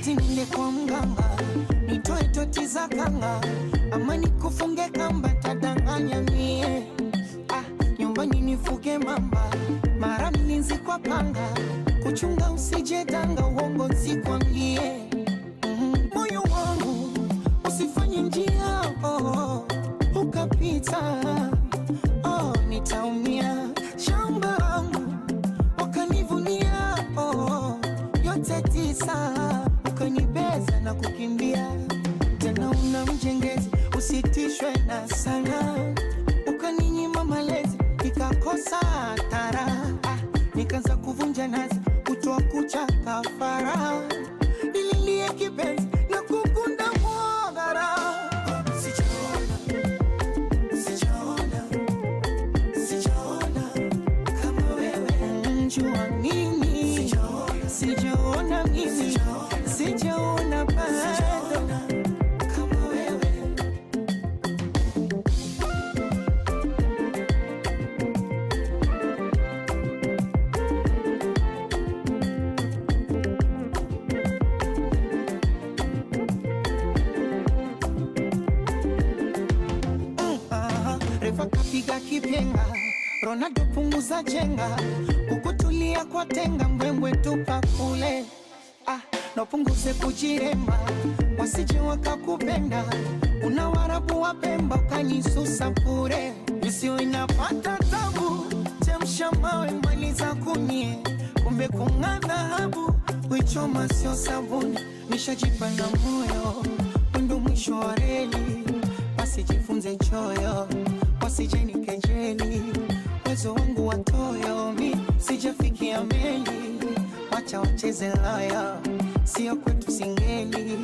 eti nile kwa mganga nitoe toti za kanga, ama nikufunge kamba tadanganya mie. Nyumbani nifuge mamba, mara mlinzi kwa panga, kuchunga usije danga, uongo nsikwambie. Moyo wangu usifanye njia ukapita, nitaumia. Shamba langu wakanivunia yote tisa, ukanibeza na kukimbia. Tena una mjengezi usitishwe na sana, ukaninyima malezi nikakosa tara, nikaanza kuvunja nazi kutoa kucha kafara, nililie kipenzi na kukunda mwagara. Sijaona kama wewe, njua nini? Sijaona mimi, sijaona bado kama wewe. Refa kapiga kipenga, Ronaldo punguza jenga, kukutulia kwa tenga, mbwembwe tupa kule. Napunguze kujiremba, wasije wakakupenda, una Warabu wa Pemba ukanisusa bure. Misio inapata tabu, chemsha mawe maliza kunie, kumbe kung'aa dhahabu kuichoma sio sabuni. Nishajipa na moyo ndo mwisho wa reli, wasijifunze choyo, wasije nikejeli, uwezo wangu watoyo, mi sijafikia meli, wacha wacheze laya, sio kwetu singeli.